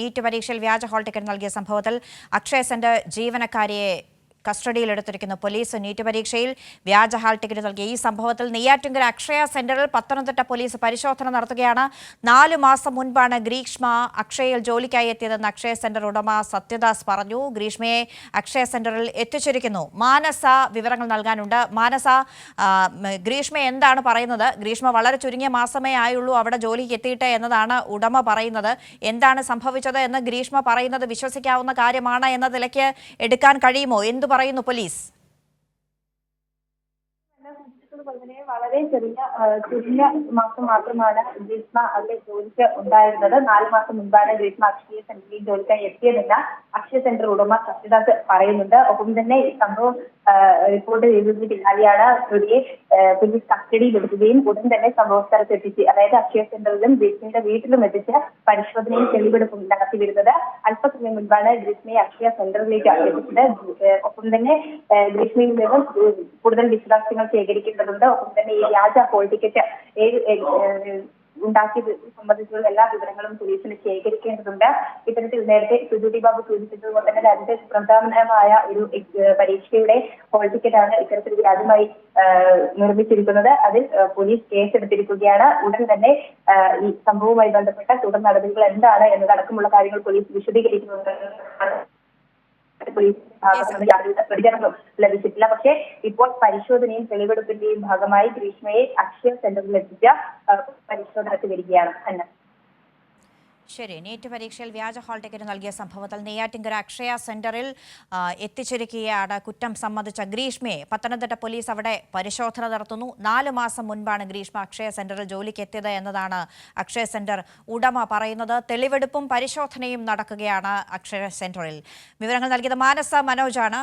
NEET പരീക്ഷയിൽ വ്യാജ hall ticket നൽകിയ സംഭവത്തിൽ അക്ഷയ സെന്റർ ജീവനക്കാരിയെ കസ്റ്റഡിയിലെടുത്തിരിക്കുന്നു പോലീസ്. നീറ്റ് പരീക്ഷയിൽ വ്യാജ ഹാൾ ടിക്കറ്റ് നൽകിയ ഈ സംഭവത്തിൽ നെയ്യാറ്റിൻകര അക്ഷയ സെന്ററിൽ പത്തനംതിട്ട പോലീസ് പരിശോധന നടത്തുകയാണ്. 4 മാസം മുൻപാണ് ഗ്രീഷ്മ അക്ഷയയിൽ ജോലിക്കായി എത്തിയതെന്ന് അക്ഷയ സെന്റർ ഉടമ സത്യദാസ് പറഞ്ഞു. ഗ്രീഷ്മയെ അക്ഷയ സെന്ററിൽ എത്തിച്ചിരിക്കുന്നു. മാനസ വിവരങ്ങൾ നൽകാനുണ്ട്. മാനസ, ഗ്രീഷ്മ എന്താണ് പറയുന്നത്? ഗ്രീഷ്മ വളരെ ചുരുങ്ങിയ മാസമേ ആയുള്ളൂ അവിടെ ജോലിക്ക് എത്തിയിട്ട് എന്നതാണ് ഉടമ പറയുന്നത്. എന്താണ് സംഭവിച്ചത് എന്ന് ഗ്രീഷ്മ പറയുന്നത് വിശ്വസിക്കാവുന്ന കാര്യമാണ് എന്ന നിലയ്ക്ക് എടുക്കാൻ കഴിയുമോ? എന്തു പറയുന്നു പോലീസ്? വളരെ ചുരുങ്ങിയ മാസം മാത്രമാണ് ഗ്രീഷ്മ അവിടെ ജോലിക്ക് ഉണ്ടായിരുന്നത്. 4 മാസം മുൻപാണ് ഗ്രീഷ്മ അക്ഷയ സെന്ററിൽ ജോലിക്കായി എത്തിയതെന്ന് അക്ഷയ സെന്റർ ഉടമ സത്യദാസ് പറയുന്നുണ്ട്. ഒപ്പം തന്നെ ഈ സംഭവം റിപ്പോർട്ട് ചെയ്തതിന് പിന്നാലെയാണ് പ്രതിയെ പോലീസ് കസ്റ്റഡിയിലെടുക്കുകയും ഉടൻ തന്നെ സംഭവ സ്ഥലത്ത് എത്തിച്ച്, അതായത് അക്ഷയ സെന്ററിലും ഗ്രീഷ്മയുടെ വീട്ടിലും എത്തിച്ച് പരിശോധനയും തെളിവെടുപ്പും നടത്തിവരുന്നത്. അല്പസമയം മുൻപാണ് ഗ്രീഷ്മയെ അക്ഷയ സെന്ററിലേക്ക് എത്തിച്ചത്. ഒപ്പം തന്നെ ഗ്രീഷ്മയിൽ നിന്നും കൂടുതൽ വിശദാംശങ്ങൾ ശേഖരിക്കേണ്ടതുണ്ട്. ഒപ്പം തന്നെ ഈ വ്യാജ ഹോൾ ടിക്കറ്റ് ഉണ്ടാക്കിയത് സംബന്ധിച്ചുള്ള എല്ലാ വിവരങ്ങളും പോലീസിന് ശേഖരിക്കേണ്ടതുണ്ട്. ഇത്തരത്തിൽ നേരത്തെ സുജുതി ബാബു സൂചിപ്പിച്ചതുകൊണ്ട് തന്നെ രാജ്യത്തെ പ്രധാനമായ ഒരു പരീക്ഷയുടെ ഹോൾ ടിക്കറ്റാണ് ഇത്തരത്തിൽ വ്യാജമായി നിർമ്മിച്ചിരിക്കുന്നത്. അതിൽ പോലീസ് കേസെടുത്തിരിക്കുകയാണ്. ഉടൻ തന്നെ ഈ സംഭവവുമായി ബന്ധപ്പെട്ട തുടർ നടപടികൾ എന്താണ് എന്നതടക്കമുള്ള കാര്യങ്ങൾ പോലീസ് വിശദീകരിക്കുന്നുണ്ട്. പ്രതികരണം ലഭിച്ചിട്ടില്ല. പക്ഷേ ഇപ്പോൾ പരിശോധനയും തെളിവെടുപ്പിന്റെയും ഭാഗമായി ഗ്രീഷ്മയെ അക്ഷയ സെന്ററിൽ എത്തിച്ച പരിശോധന നടത്തി വരികയാണ്. ശരി, നീറ്റ് പരീക്ഷയിൽ വ്യാജ ഹാൾ ടിക്കറ്റ് നൽകിയ സംഭവത്തിൽ നെയ്യാറ്റിൻകര അക്ഷയ സെന്ററിൽ എത്തിച്ചിരിക്കുകയാണ്. കുറ്റം സമ്മതിച്ച ഗ്രീഷ്മയെ പത്തനംതിട്ട പോലീസ് അവിടെ പരിശോധന നടത്തുന്നു. 4 മാസം മുൻപാണ് ഗ്രീഷ്മ അക്ഷയ സെന്ററിൽ ജോലിക്ക് എത്തിയത് എന്നതാണ് അക്ഷയ സെന്റർ ഉടമ പറയുന്നത്. തെളിവെടുപ്പും പരിശോധനയും നടക്കുകയാണ് അക്ഷയ സെന്ററിൽ. വിവരങ്ങൾ നൽകിയത് മാനസ മനോജാണ്.